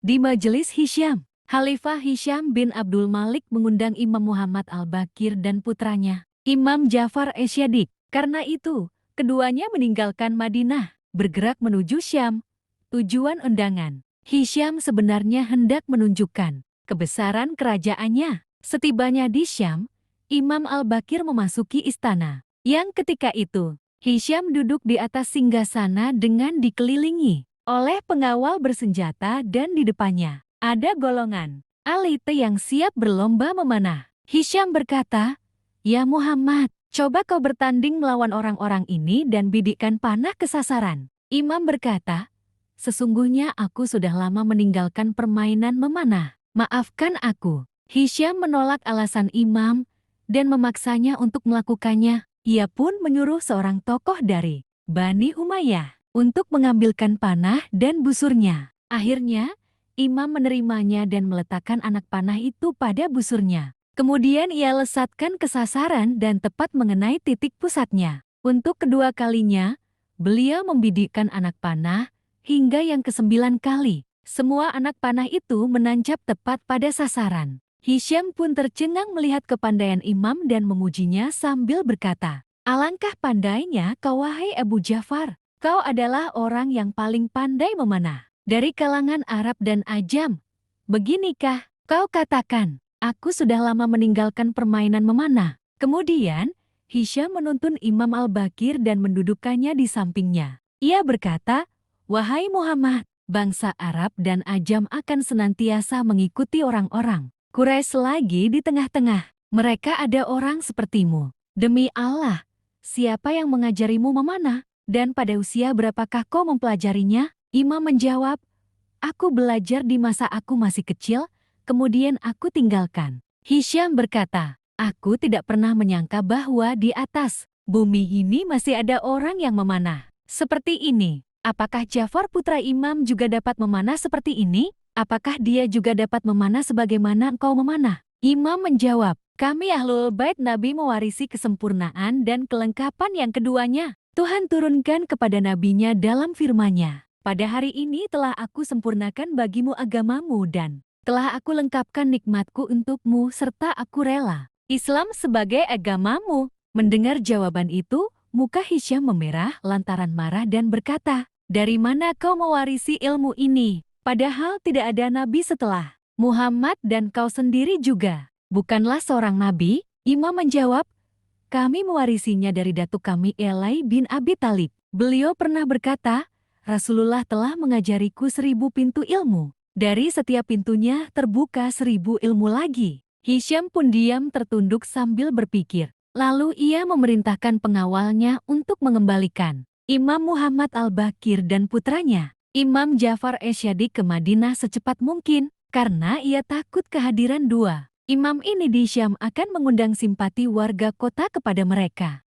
Di majelis Hisyam, Khalifah Hisyam bin Abdul Malik mengundang Imam Muhammad Al-Baqir dan putranya, Imam Ja'far as-Shadiq. Karena itu, keduanya meninggalkan Madinah, bergerak menuju Syam. Tujuan undangan, Hisyam sebenarnya hendak menunjukkan kebesaran kerajaannya. Setibanya di Syam, Imam Al-Baqir memasuki istana. Yang ketika itu, Hisyam duduk di atas singgasana dengan dikelilingi oleh pengawal bersenjata dan di depannya ada golongan alite yang siap berlomba memanah. Hisyam berkata, "Ya Muhammad, coba kau bertanding melawan orang-orang ini dan bidikkan panah ke sasaran." Imam berkata, "Sesungguhnya aku sudah lama meninggalkan permainan memanah. Maafkan aku." Hisyam menolak alasan Imam dan memaksanya untuk melakukannya. Ia pun menyuruh seorang tokoh dari Bani Umayyah untuk mengambilkan panah dan busurnya. Akhirnya, Imam menerimanya dan meletakkan anak panah itu pada busurnya. Kemudian ia lesatkan ke sasaran dan tepat mengenai titik pusatnya. Untuk kedua kalinya, beliau membidikkan anak panah hingga yang ke-9 kali. Semua anak panah itu menancap tepat pada sasaran. Hisyam pun tercengang melihat kepandaian Imam dan memujinya sambil berkata, "Alangkah pandainya kau wahai Abu Ja'far. Kau adalah orang yang paling pandai memanah dari kalangan Arab dan Ajam. Beginikah kau katakan, aku sudah lama meninggalkan permainan memanah." Kemudian, Hisyam menuntun Imam Al-Baqir dan mendudukkannya di sampingnya. Ia berkata, "Wahai Muhammad, bangsa Arab dan Ajam akan senantiasa mengikuti orang-orang Quraisy lagi di tengah-tengah. Mereka ada orang sepertimu. Demi Allah, siapa yang mengajarimu memanah? Dan pada usia berapakah kau mempelajarinya?" Imam menjawab, "Aku belajar di masa aku masih kecil, kemudian aku tinggalkan." Hisyam berkata, "Aku tidak pernah menyangka bahwa di atas bumi ini masih ada orang yang memanah seperti ini. Apakah Ja'far putra Imam juga dapat memanah seperti ini? Apakah dia juga dapat memanah sebagaimana engkau memanah?" Imam menjawab, "Kami Ahlul Bait Nabi mewarisi kesempurnaan dan kelengkapan yang keduanya. Tuhan turunkan kepada nabinya dalam firman-Nya, 'Pada hari ini telah aku sempurnakan bagimu agamamu dan telah aku lengkapkan nikmatku untukmu serta aku rela Islam sebagai agamamu.'" Mendengar jawaban itu, muka Hisyam memerah lantaran marah dan berkata, "Dari mana kau mewarisi ilmu ini? Padahal tidak ada nabi setelah Muhammad dan kau sendiri juga bukanlah seorang nabi." Imam menjawab, "Kami mewarisinya dari datuk kami Elai bin Abi Thalib. Beliau pernah berkata, Rasulullah telah mengajariku 1000 pintu ilmu. Dari setiap pintunya terbuka 1000 ilmu lagi." Hisyam pun diam tertunduk sambil berpikir. Lalu ia memerintahkan pengawalnya untuk mengembalikan Imam Muhammad Al-Baqir dan putranya, Imam Ja'far as-Shadiq ke Madinah secepat mungkin, karena ia takut kehadiran dua Imam ini di Syam akan mengundang simpati warga kota kepada mereka.